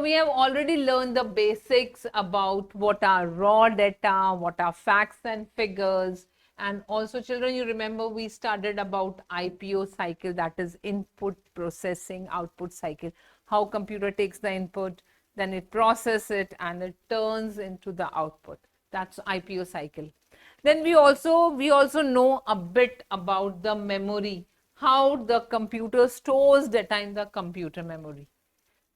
So we have already learned the basics about what are raw data, what are facts and figures. And also children, you remember we studied about IPO cycle, that is input processing output cycle. How computer takes the input, then it processes it and it turns into the output. That's IPO cycle. Then we also know a bit about the memory, how the computer stores data in the computer memory.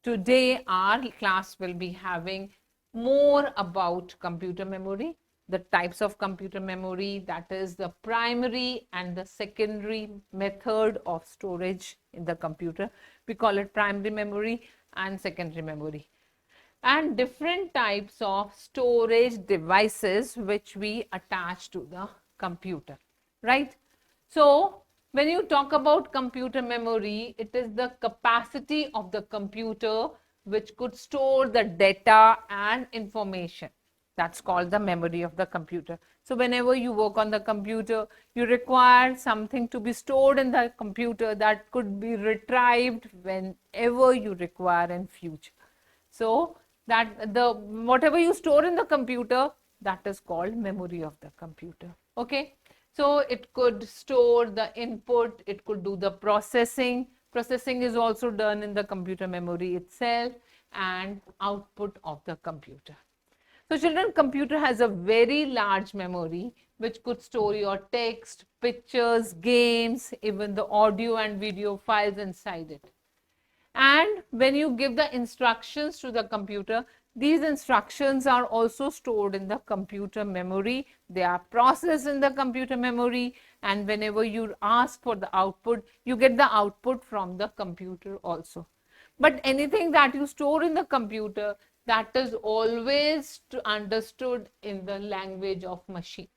Today our class will be having more about computer memory, the types of computer memory, that is the primary and the secondary method of storage in the computer. We call it primary memory and secondary memory. And different types of storage devices which we attach to the computer, right? So when you talk about computer memory, it is the capacity of the computer which could store the data and information. That's called the memory of the computer. So whenever you work on the computer, you require something to be stored in the computer that could be retrieved whenever you require in future. So that the whatever you store in the computer, that is called memory of the computer. Okay. So it could store the input, it could do the processing. Processing is also done in the computer memory itself, and output of the computer. So children, computer has a very large memory which could store your text, pictures, games, even the audio and video files inside it. And when you give the instructions to the computer, these instructions are also stored in the computer memory. They are processed in the computer memory, and whenever you ask for the output, you get the output from the computer also. But anything that you store in the computer, that is always understood in the language of machine.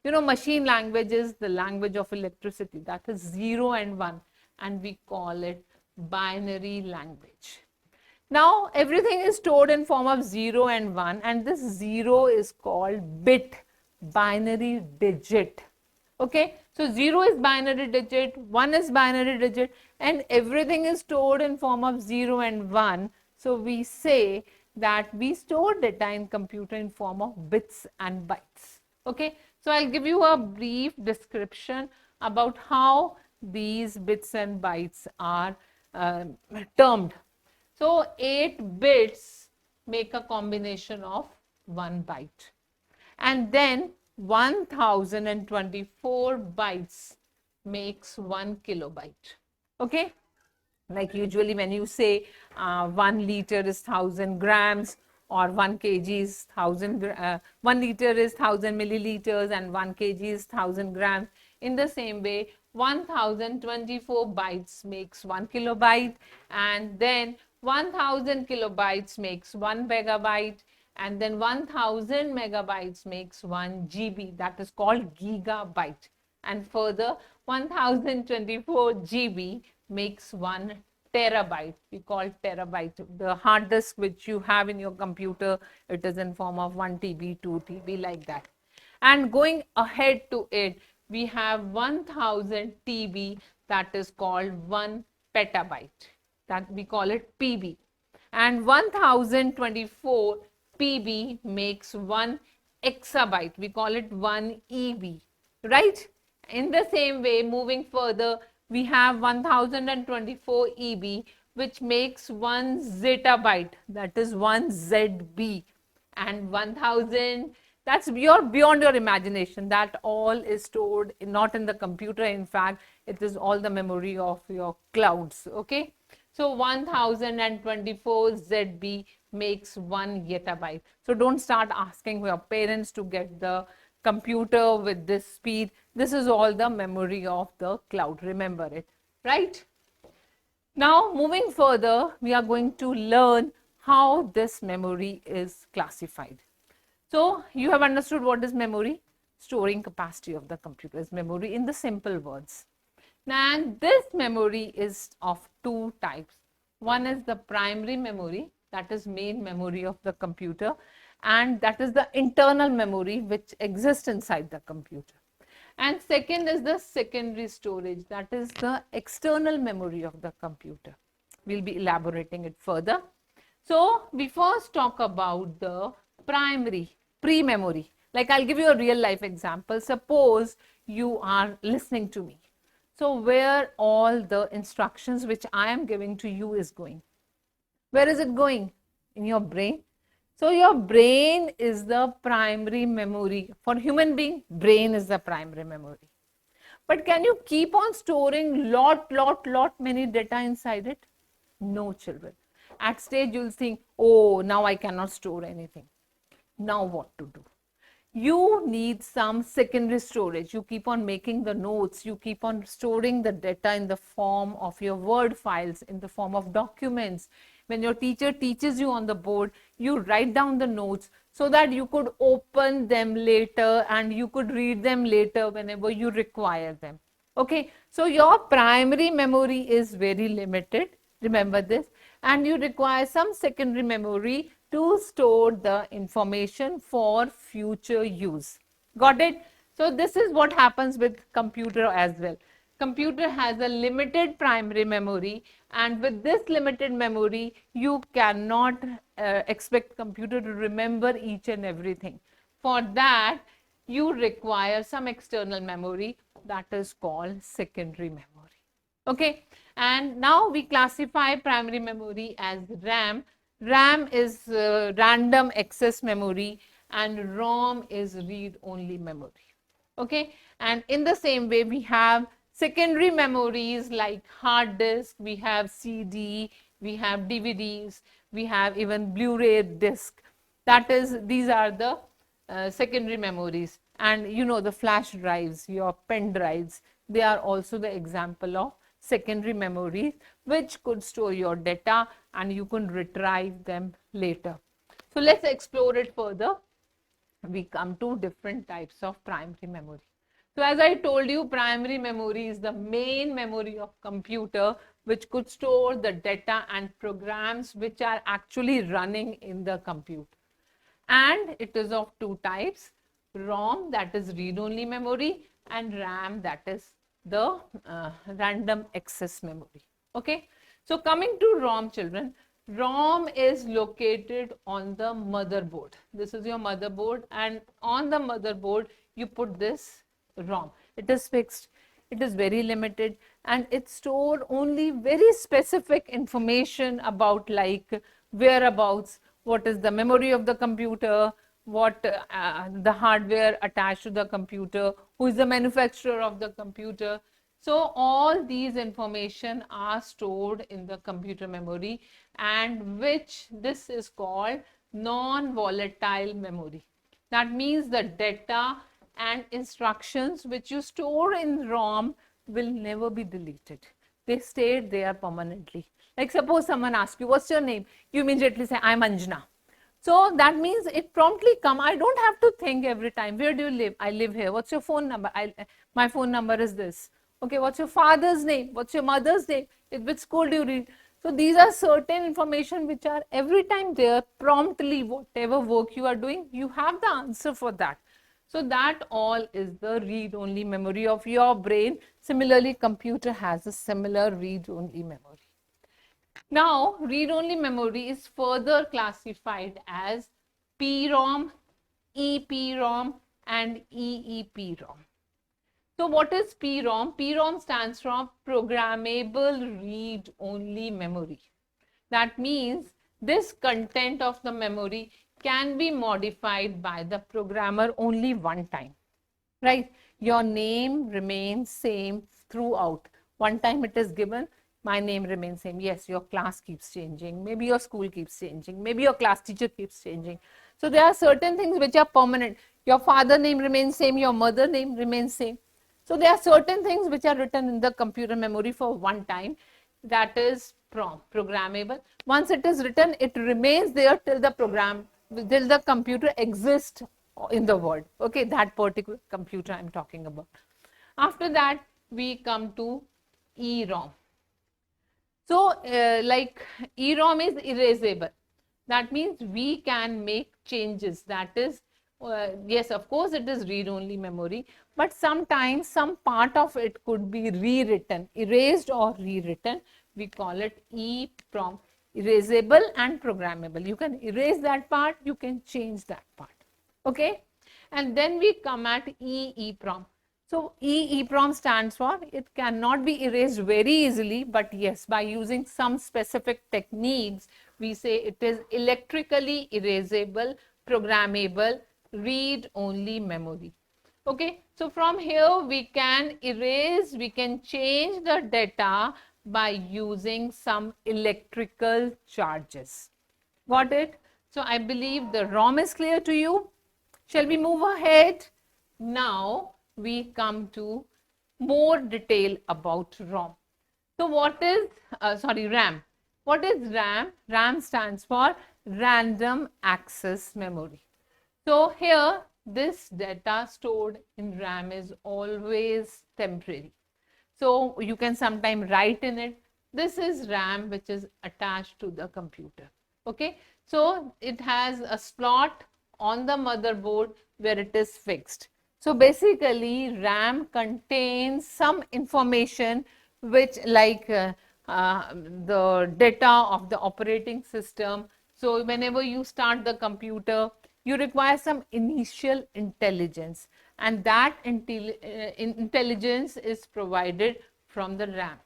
You know, machine language is the language of electricity, that is 0 and 1, and we call it binary language. Now everything is stored in form of 0 and 1, and this 0 is called bit, binary digit. Okay, so 0 is binary digit, 1 is binary digit, and everything is stored in form of 0 and 1. So we say that we store data in computer in form of bits and bytes. Okay, so I'll give you a brief description about how these bits and bytes are termed. So 8 bits make a combination of 1 byte, and then 1024 bytes makes 1 kilobyte. Okay, like usually when you say 1 liter is 1000 grams, or 1 kg is 1 liter is 1000 milliliters, and 1 kg is 1000 grams. In the same way, 1024 bytes makes 1 kilobyte, and then 1000 kilobytes makes 1 megabyte, and then 1000 megabytes makes 1 GB, that is called gigabyte, and further 1024 GB makes 1 terabyte. We call terabyte. The hard disk which you have in your computer, it is in form of 1 TB, 2 TB, like that. And going ahead to it, we have 1000 TB, that is called 1 petabyte, that we call it PB, and 1024 PB makes 1 exabyte, we call it 1 EB, right? In the same way, moving further, we have 1024 EB, which makes 1 zettabyte, that is 1 ZB, and 1000, that's beyond your imagination. That all is stored not in the computer. In fact, it is all the memory of your clouds. Okay, so 1024 ZB makes 1 yettabyte. So don't start asking your parents to get the computer with this speed. This is all the memory of the cloud. Remember it, right? Now moving further, we are going to learn how this memory is classified. So you have understood what is memory. Storing capacity of the computer is memory in the simple words. And this memory is of 2 types. One is the primary memory, that is main memory of the computer, and that is the internal memory which exists inside the computer. And second is the secondary storage, that is the external memory of the computer. We'll be elaborating it further. So we first talk about the primary, pre-memory. Like I'll give you a real life example. Suppose you are listening to me. So where all the instructions which I am giving to you is going? Where is it going? In your brain. So your brain is the primary memory. For human being, brain is the primary memory. But can you keep on storing lot many data inside it? No, children. At stage you'll think, oh, now I cannot store anything. Now what to do? You need some secondary storage. You keep on making the notes. You keep on storing the data in the form of your Word files, in the form of documents. When your teacher teaches you on the board, you write down the notes so that you could open them later and you could read them later whenever you require them. Okay, so your primary memory is very limited. Remember this. And you require some secondary memory to store the information for future use. Got it? So this is what happens with computer as well. Computer has a limited primary memory, and with this limited memory, you cannot expect computer to remember each and everything. For that, you require some external memory that is called secondary memory. Okay, and now we classify primary memory as RAM. RAM is random access memory and ROM is read-only memory. Okay, and in the same way we have secondary memories like hard disk, we have CD, we have DVDs, we have even Blu-ray disc. That is, these are the secondary memories. And you know, the flash drives, your pen drives, they are also the example of secondary memories which could store your data and you can retrieve them later. So let's explore it further. We come to different types of primary memory. So as I told you, primary memory is the main memory of computer which could store the data and programs which are actually running in the computer. And it is of two types: ROM, that is read-only memory, and RAM, that is the random access memory. Okay, so coming to ROM, children, ROM is located on the motherboard. This is your motherboard, and on the motherboard you put this ROM. It is fixed, it is very limited, and it stores only very specific information about like whereabouts, what is the memory of the computer, what the hardware attached to the computer, who is the manufacturer of the computer. So all these information are stored in the computer memory, and which this is called non-volatile memory. That means the data and instructions which you store in ROM will never be deleted. They stay there permanently. Like suppose someone asks you, what's your name? You immediately say, I'm Anjana. So that means it promptly come. I don't have to think every time, where do you live? I live here. What's your phone number? My phone number is this. Okay, what's your father's name? What's your mother's name? Which school do you read? So these are certain information which are every time there promptly, whatever work you are doing, you have the answer for that. So that all is the read-only memory of your brain. Similarly, computer has a similar read-only memory. Now, read-only memory is further classified as PROM, EPROM, and EEPROM. So what is PROM? PROM stands for Programmable Read-Only Memory. That means this content of the memory can be modified by the programmer only one time, right? Your name remains same throughout. One time it is given, my name remains same. Yes, your class keeps changing. Maybe your school keeps changing. Maybe your class teacher keeps changing. So there are certain things which are permanent. Your father name remains same. Your mother name remains same. So there are certain things which are written in the computer memory for one time. That is programmable. Once it is written, it remains there till the computer exists in the world. Okay, that particular computer I'm talking about. After that, we come to EROM. So like EROM is erasable. That means we can make changes. That is, yes, of course it is read-only memory, but sometimes some part of it could be rewritten, erased or rewritten. We call it EEPROM. erasable and programmable. You can erase that part, you can change that part. Okay, and then we come at EEPROM. So EEPROM stands for, it cannot be erased very easily, but yes, by using some specific techniques, we say it is electrically erasable, programmable, read-only memory. Okay, so from here we can erase, we can change the data by using some electrical charges. Got it? So I believe the ROM is clear to you. Shall we move ahead? Now we come to more detail about ROM. So what is, RAM. What is RAM? RAM stands for Random Access Memory. So here, this data stored in RAM is always temporary. So you can sometimes write in it. This is RAM which is attached to the computer. Okay, so it has a slot on the motherboard where it is fixed. So basically RAM contains some information which like the data of the operating system. So whenever you start the computer, you require some initial intelligence, and that intelligence is provided from the RAM.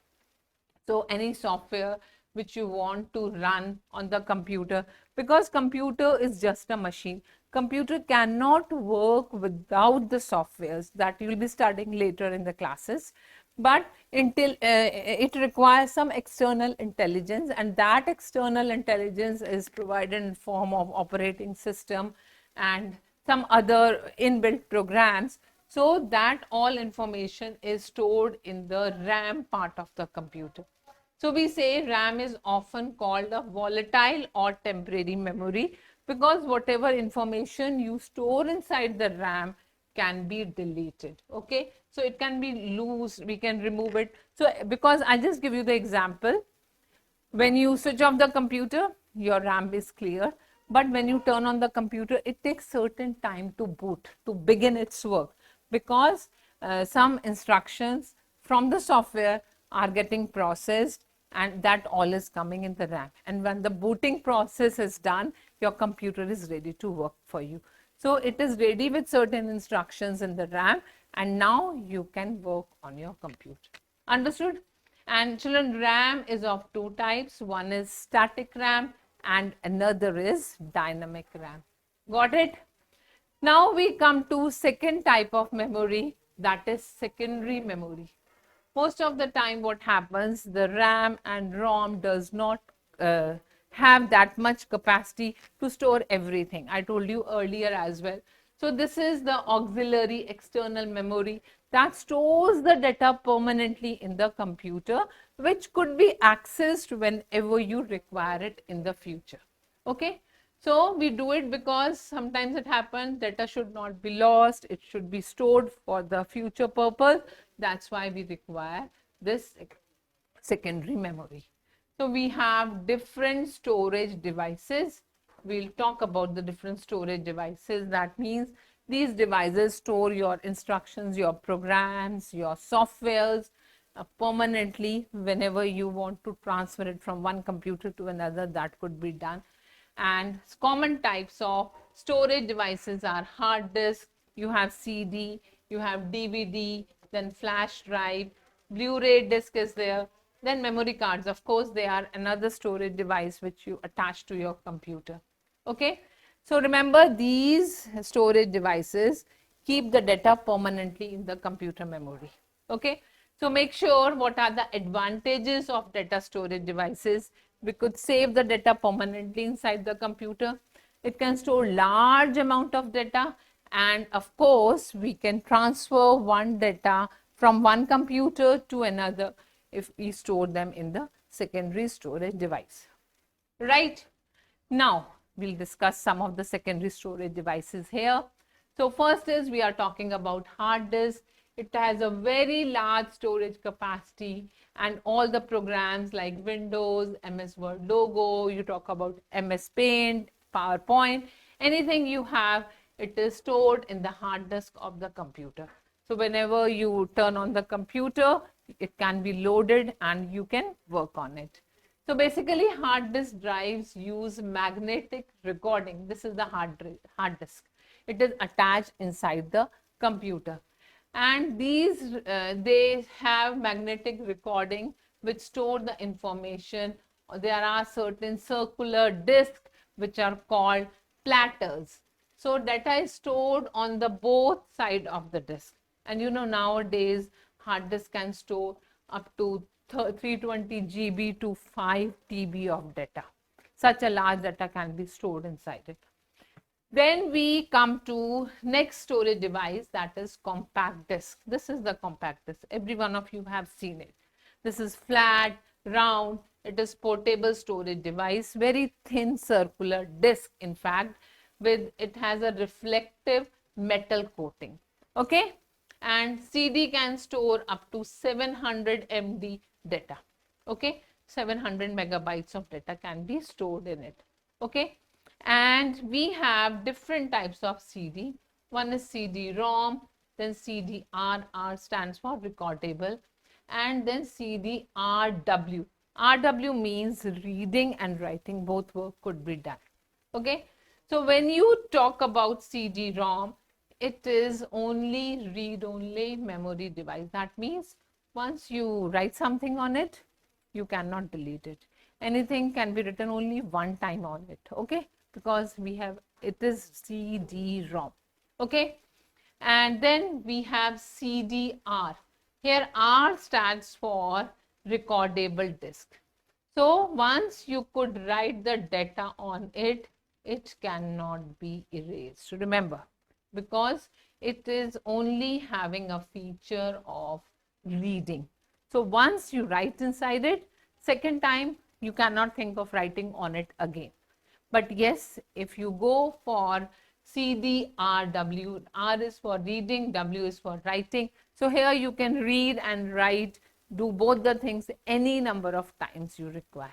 So any software which you want to run on the computer, because computer is just a machine, computer cannot work without the softwares that you will be studying later in the classes, but until it requires some external intelligence, and that external intelligence is provided in form of operating system and some other inbuilt programs, so that all information is stored in the RAM part of the computer. So we say RAM is often called a volatile or temporary memory, because whatever information you store inside the RAM can be deleted. Okay, so it can be loose, we can remove it. So because I just give you the example, when you switch off the computer, your RAM is clear, but when you turn on the computer, it takes certain time to boot, to begin its work, because some instructions from the software are getting processed, and that all is coming in the RAM. And when the booting process is done, your computer is ready to work for you. So it is ready with certain instructions in the RAM, and now you can work on your computer. Understood? And children, RAM is of two types. One is static RAM and another is dynamic RAM. Got it? Now we come to second type of memory, that is secondary memory. Most of the time what happens, the RAM and ROM does not have that much capacity to store everything. I told you earlier as well. So this is the auxiliary external memory that stores the data permanently in the computer, which could be accessed whenever you require it in the future. Okay. So we do it because sometimes it happens, data should not be lost, it should be stored for the future purpose. That's why we require this secondary memory. So we have different storage devices. We'll talk about the different storage devices. That means these devices store your instructions, your programs, your softwares permanently. Whenever you want to transfer it from one computer to another, that could be done. And common types of storage devices are hard disk, you have CD, you have DVD, then flash drive, Blu-ray disc is there, then memory cards. Of course, they are another storage device which you attach to your computer. Okay, so remember, these storage devices keep the data permanently in the computer memory. Okay, so make sure what are the advantages of data storage devices. We could save the data permanently inside the computer. It can store large amount of data, and of course we can transfer one data from one computer to another if we store them in the secondary storage device. Right, now we'll discuss some of the secondary storage devices here. So first is, we are talking about hard disk. It has a very large storage capacity, and all the programs like Windows, MS Word logo, you talk about MS Paint, PowerPoint, anything you have, it is stored in the hard disk of the computer. So whenever you turn on the computer, it can be loaded and you can work on it. So basically, hard disk drives use magnetic recording. This is the hard disk. It is attached inside the computer. And they have magnetic recording which store the information. There are certain circular disks which are called platters. So data is stored on the both side of the disk. And nowadays hard disk can store up to 320 GB to 5 TB of data. Such a large data can be stored inside it. Then we come to next storage device, that is compact disk. This is the compact disk. Every one of you have seen it. This is flat, round. It is portable storage device, very thin circular disk in fact, with it has a reflective metal coating. Okay, and CD can store up to 700 MB data. Okay, 700 megabytes of data can be stored in it. Okay, and we have different types of CD. One is CD-ROM, then CD-R stands for recordable, and then CD-RW. RW means reading and writing, both work could be done. Okay, so when you talk about CD-ROM, it is only read-only memory device. That means once you write something on it, you cannot delete it. Anything can be written only one time on it. Okay, because it is CD-ROM. Okay, and then we have CD-R. Here R stands for recordable disk. So once you could write the data on it, it cannot be erased. Remember, because it is only having a feature of reading. So once you write inside it, second time you cannot think of writing on it again. But yes, if you go for CD-RW, R is for reading, W is for writing. So here you can read and write, do both the things any number of times you require.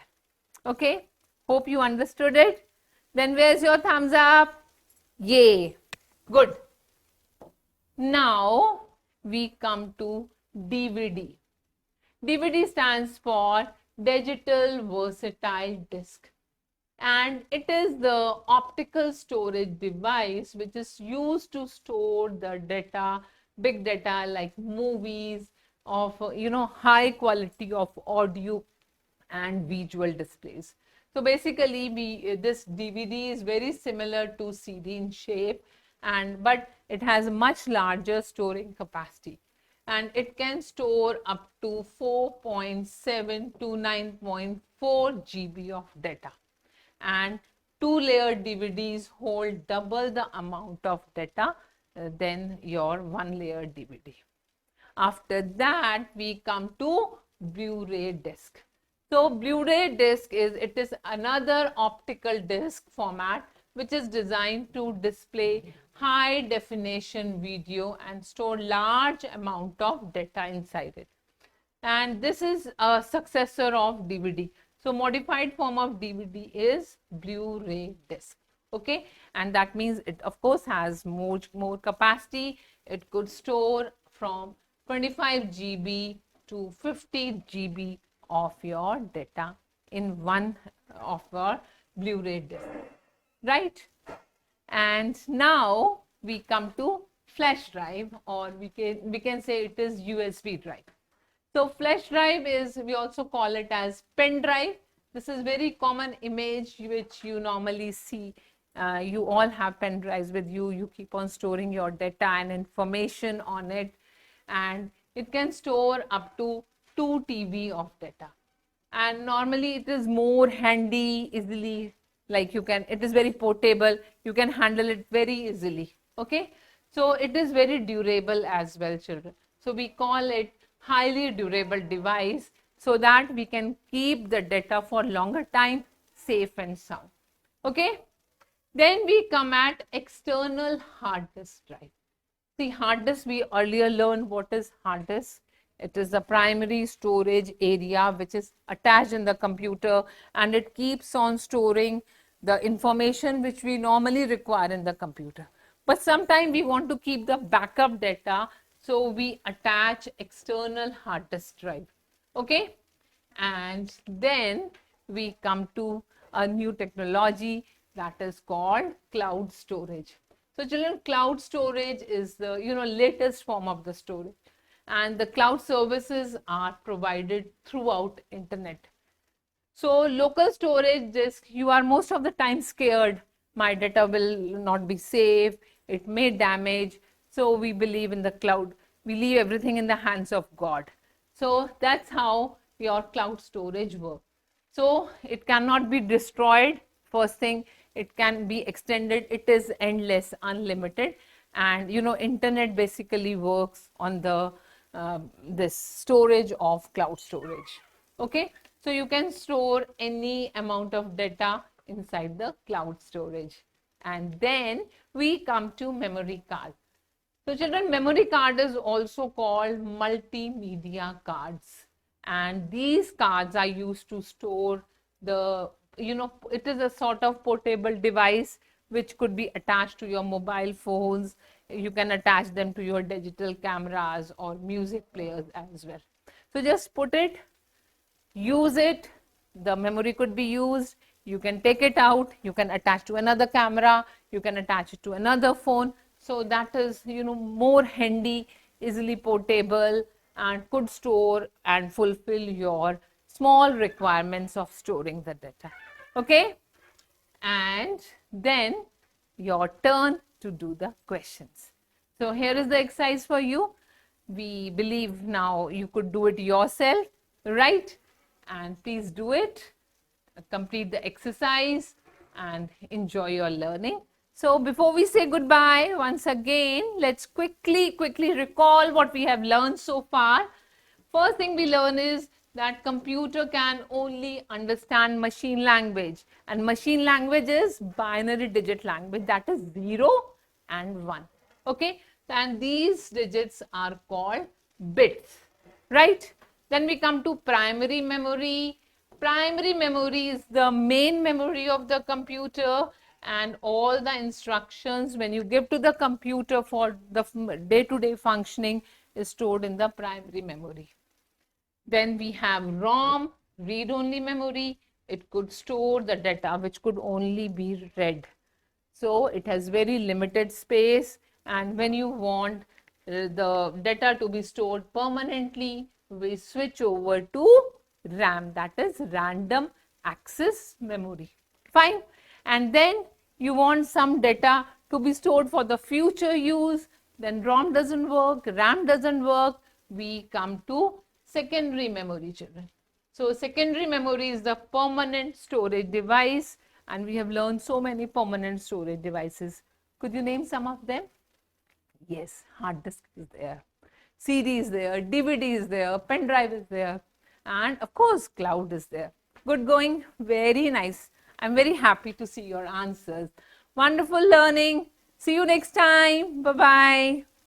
Okay, hope you understood it. Then where's your thumbs up? Yay, good. Now we come to DVD. DVD stands for Digital Versatile Disc, and it is the optical storage device which is used to store the data, big data like movies, of high quality of audio and visual displays. So basically this DVD is very similar to CD in shape, but it has much larger storing capacity, and it can store up to 4.7 to 9.4 GB of data. And two-layer DVDs hold double the amount of data than your one-layer DVD. After that, we come to Blu-ray disc. So Blu-ray disc is another optical disc format which is designed to display high definition video and store large amount of data inside it. And this is a successor of DVD. So modified form of DVD is Blu-ray disc. Okay, and that means it of course has more capacity. It could store from 25 GB to 50 GB of your data in one of your Blu-ray disc, right? And now we come to flash drive, or we can say it is USB drive. So flash drive we also call it as pen drive. This is very common image which you normally see. You all have pen drives with you. You keep on storing your data and information on it, and it can store up to 2 TB of data. And normally it is more handy, easily, like it is very portable. You can handle it very easily. Okay, so it is very durable as well, children. So we call it highly durable device, so that we can keep the data for longer time, safe and sound. Okay, then we come at external hard disk drive. See, hard disk, we earlier learned what is hard disk. It is the primary storage area which is attached in the computer, and it keeps on storing the information which we normally require in the computer. But sometimes we want to keep the backup data, so we attach external hard disk drive. Okay, and then we come to a new technology that is called cloud storage. So children, cloud storage is the latest form of the storage, and the cloud services are provided throughout internet. So local storage disk, you are most of the time scared my data will not be safe, it may damage. So we believe in the cloud. We leave everything in the hands of God. So that's how your cloud storage works. So it cannot be destroyed. First thing, it can be extended. It is endless, unlimited. And internet basically works on the this storage of cloud storage. Okay, so you can store any amount of data inside the cloud storage. And then we come to memory card. So children, memory card is also called multimedia cards. And these cards are used to store the, it is a sort of portable device which could be attached to your mobile phones. You can attach them to your digital cameras or music players as well. So just put it, use it, the memory could be used, you can take it out, you can attach to another camera, you can attach it to another phone. So that is, more handy, easily portable, and could store and fulfill your small requirements of storing the data. Okay? And then your turn to do the questions. So here is the exercise for you. We believe now you could do it yourself, right? And please do it, complete the exercise and enjoy your learning. So before we say goodbye, once again, let's quickly recall what we have learned so far. First thing we learn is that computer can only understand machine language, and machine language is binary digit language, that is 0 and 1. Okay, and these digits are called bits, right? Then we come to primary memory. Primary memory is the main memory of the computer, and all the instructions when you give to the computer for the day-to-day functioning is stored in the primary memory. Then we have ROM, read-only memory. It could store the data which could only be read. So it has very limited space, and when you want the data to be stored permanently, we switch over to RAM, that is random access memory. Fine. And then you want some data to be stored for the future use, then ROM doesn't work, RAM doesn't work, we come to secondary memory, children. So secondary memory is the permanent storage device, and we have learned so many permanent storage devices. Could you name some of them? Yes, hard disk is there, CD is there, DVD is there, pen drive is there, and of course cloud is there. Good going, very nice. I'm very happy to see your answers. Wonderful learning. See you next time. Bye-bye.